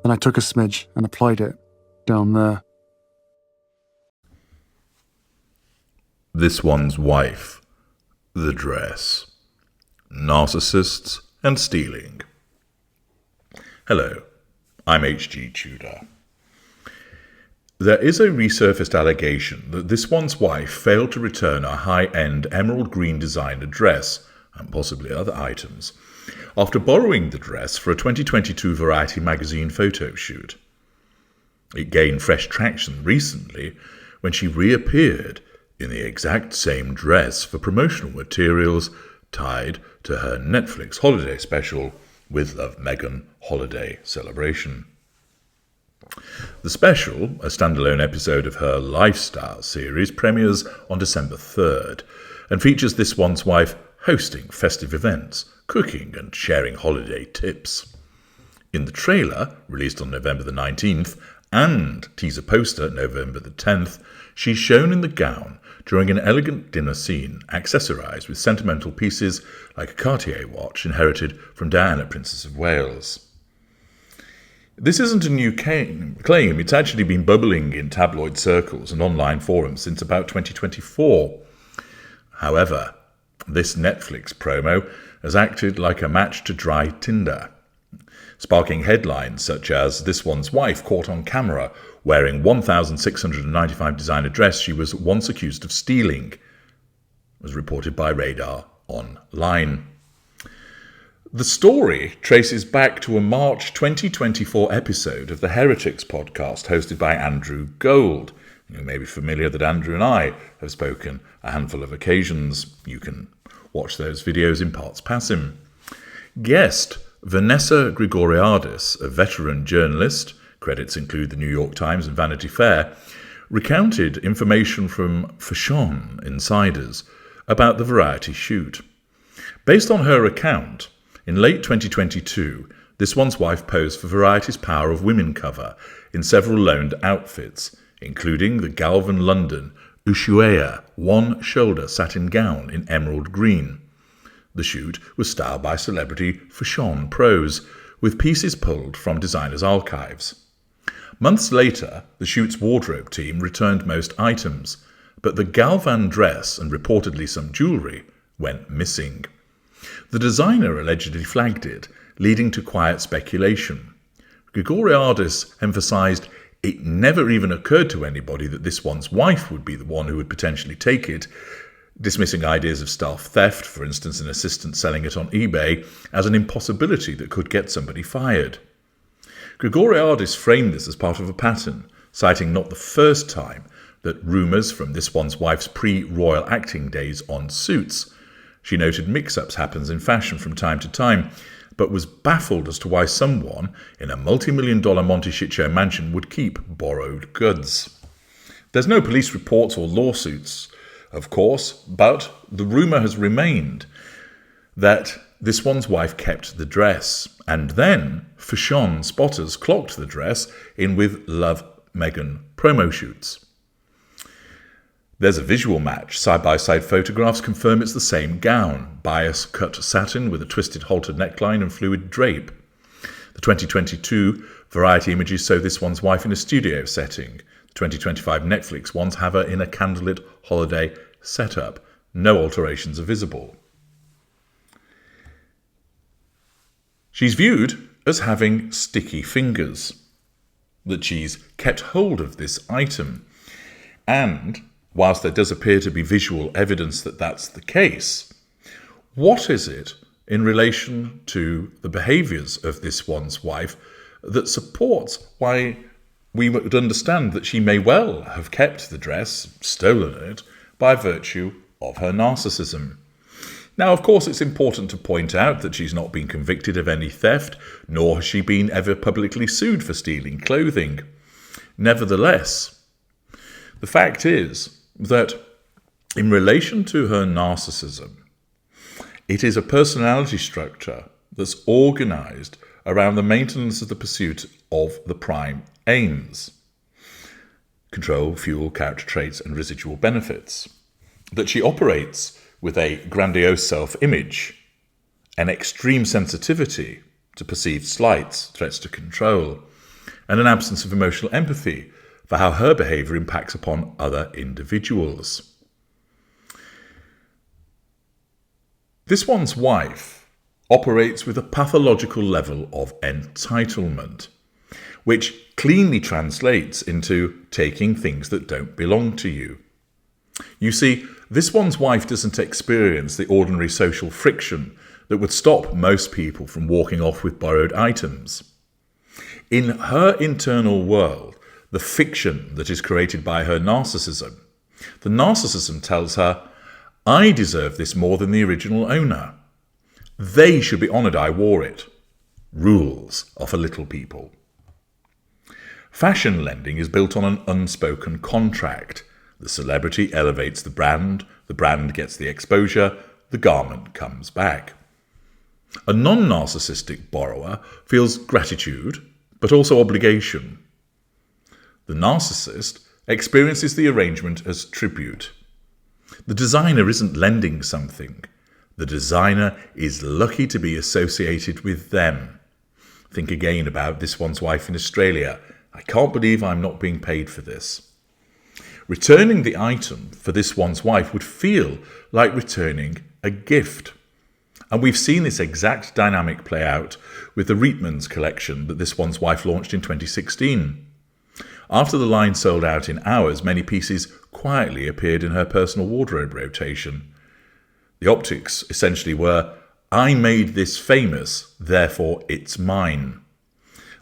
Then I took a smidge and applied it down there. This One's Wife, the dress, narcissists and stealing. Hello, I'm H.G. Tudor. There is a resurfaced allegation that This One's Wife failed to return a high-end emerald green designer dress, and possibly other items, after borrowing the dress for a 2022 Variety magazine photo shoot. It gained fresh traction recently when she reappeared in the exact same dress for promotional materials tied to her Netflix holiday special With Love Meghan holiday celebration. The special, a standalone episode of her lifestyle series, premieres on December 3rd and features This One's Wife hosting festive events, cooking and sharing holiday tips. In the trailer, released on November the 19th, and teaser poster November the 10th, she's shown in the gown during an elegant dinner scene, accessorised with sentimental pieces like a Cartier watch inherited from Diana, Princess of Wales. This isn't a new claim, it's actually been bubbling in tabloid circles and online forums since about 2024. However, this Netflix promo has acted like a match to dry tinder, sparking headlines such as This One's Wife caught on camera wearing $1,695 designer dress she was once accused of stealing, was reported by Radar Online. The story traces back to a March 2024 episode of the Heretics podcast hosted by Andrew Gold. You may be familiar that Andrew and I have spoken a handful of occasions. You can watch those videos in parts passim. Guest Vanessa Grigoriadis, a veteran journalist, credits include the New York Times and Vanity Fair, recounted information from fashion insiders about the Variety shoot. Based on her account, in late 2022, This One's Wife posed for Variety's Power of Women cover in several loaned outfits, including the Galvan London Ushuaia one-shoulder satin gown in emerald green. The shoot was styled by celebrity fashion pros, with pieces pulled from designers' archives. Months later, the shoot's wardrobe team returned most items, but the Galvan dress and reportedly some jewellery went missing. The designer allegedly flagged it, leading to quiet speculation. Grigoriadis emphasised it never even occurred to anybody that This One's Wife would be the one who would potentially take it, dismissing ideas of staff theft, for instance an assistant selling it on eBay, as an impossibility that could get somebody fired. Grigoriadis framed this as part of a pattern, citing not the first time that rumours from This One's Wife's pre-royal acting days on Suits. She noted mix-ups happens in fashion from time to time, but was baffled as to why someone in a multi-million-dollar Monty Shitshow mansion would keep borrowed goods. There's no police reports or lawsuits, of course, but the rumour has remained that This One's Wife kept the dress, and then fashion spotters clocked the dress in With Love Meghan promo shoots. There's a visual match. Side-by-side photographs confirm it's the same gown, bias-cut satin with a twisted halter neckline and fluid drape. The 2022 Variety images show This One's Wife in a studio setting. The 2025 Netflix ones have her in a candlelit holiday setup. No alterations are visible. She's viewed as having sticky fingers, that she's kept hold of this item. And whilst there does appear to be visual evidence that that's the case, what is it in relation to the behaviours of This One's Wife that supports why we would understand that she may well have kept the dress, stolen it, by virtue of her narcissism? Now, of course, it's important to point out that she's not been convicted of any theft, nor has she been ever publicly sued for stealing clothing. Nevertheless, the fact is that in relation to her narcissism, it is a personality structure that's organised around the maintenance of the pursuit of the prime aims: control, fuel, character traits, and residual benefits. That she operates with a grandiose self-image, an extreme sensitivity to perceived slights, threats to control, and an absence of emotional empathy for how her behaviour impacts upon other individuals. This one's wife operates with a pathological level of entitlement, which cleanly translates into taking things that don't belong to you. You see, this one's wife doesn't experience the ordinary social friction that would stop most people from walking off with borrowed items. In her internal world, the fiction that is created by her narcissism, the narcissism tells her, I deserve this more than the original owner. They should be honoured I wore it. Rules are for little people. Fashion lending is built on an unspoken contract. The celebrity elevates the brand gets the exposure, the garment comes back. A non-narcissistic borrower feels gratitude, but also obligation. The narcissist experiences the arrangement as tribute. The designer isn't lending something. The designer is lucky to be associated with them. Think again about this one's wife in Australia. I can't believe I'm not being paid for this. Returning the item for this one's wife would feel like returning a gift. And we've seen this exact dynamic play out with the Reitman's collection that this one's wife launched in 2016. After the line sold out in hours, many pieces quietly appeared in her personal wardrobe rotation. The optics essentially were, I made this famous, therefore it's mine.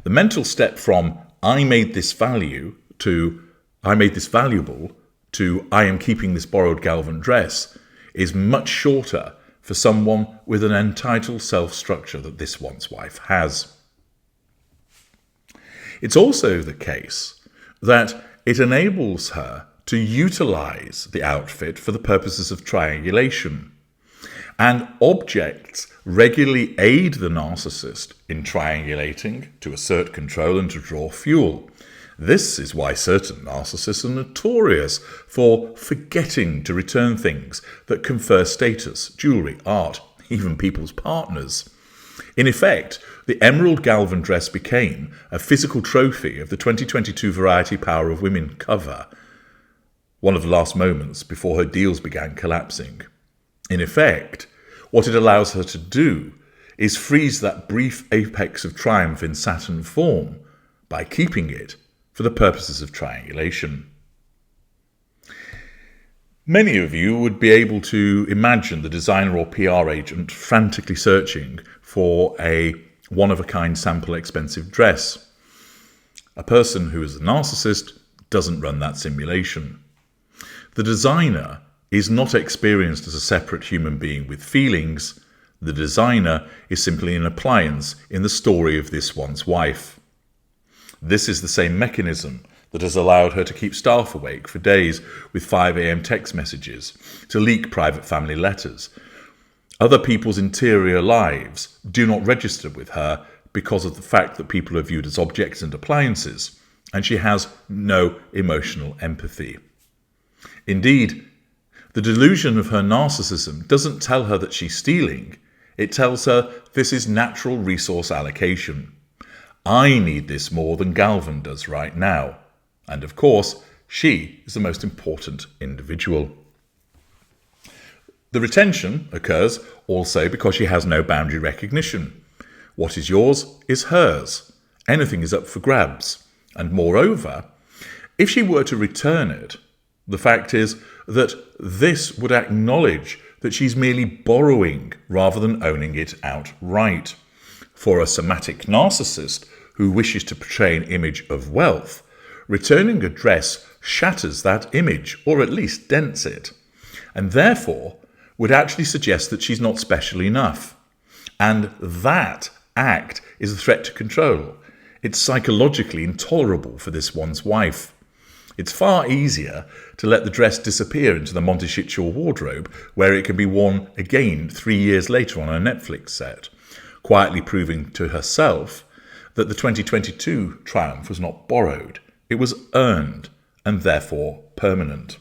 The mental step from I made this valuable to I am keeping this borrowed Galvan dress is much shorter for someone with an entitled self-structure that this one's wife has. It's also the case that it enables her to utilise the outfit for the purposes of triangulation. And objects regularly aid the narcissist in triangulating to assert control and to draw fuel. This is why certain narcissists are notorious for forgetting to return things that confer status, jewellery, art, even people's partners. In effect, the emerald Galvan dress became a physical trophy of the 2022 Variety Power of Women cover, one of the last moments before her deals began collapsing. In effect, what it allows her to do is freeze that brief apex of triumph in Saturn form by keeping it for the purposes of triangulation. Many of you would be able to imagine the designer or PR agent frantically searching for a one-of-a-kind sample expensive dress. A person who is a narcissist doesn't run that simulation. The designer is not experienced as a separate human being with feelings. The designer is simply an appliance in the story of this one's wife. This is the same mechanism that has allowed her to keep staff awake for days with 5 a.m. text messages, to leak private family letters. Other people's interior lives do not register with her because of the fact that people are viewed as objects and appliances, and she has no emotional empathy. Indeed, the delusion of her narcissism doesn't tell her that she's stealing. It tells her this is natural resource allocation. I need this more than Galvan does right now. And of course, she is the most important individual. The retention occurs also because she has no boundary recognition. What is yours is hers. Anything is up for grabs. And moreover, if she were to return it, the fact is that this would acknowledge that she's merely borrowing rather than owning it outright. For a somatic narcissist who wishes to portray an image of wealth, returning a dress shatters that image, or at least dents it, and therefore would actually suggest that she's not special enough. And that act is a threat to control. It's psychologically intolerable for this one's wife. It's far easier to let the dress disappear into the Montecchio wardrobe, where it can be worn again 3 years later on a Netflix set, quietly proving to herself that the 2022 triumph was not borrowed. It was earned and therefore permanent.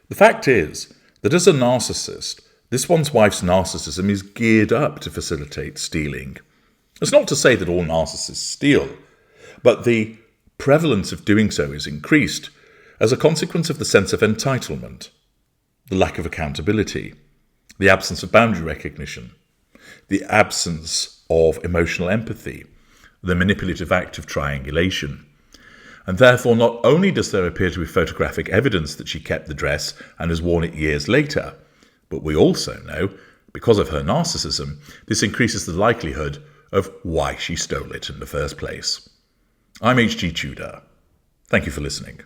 The fact is that as a narcissist, this one's wife's narcissism is geared up to facilitate stealing. It's not to say that all narcissists steal, But the prevalence of doing so is increased as a consequence of the sense of entitlement, the lack of accountability, the absence of boundary recognition, the absence of emotional empathy, the manipulative act of triangulation. And therefore, not only does there appear to be photographic evidence that she kept the dress and has worn it years later, but we also know, because of her narcissism, this increases the likelihood of why she stole it in the first place. I'm HG Tudor. Thank you for listening.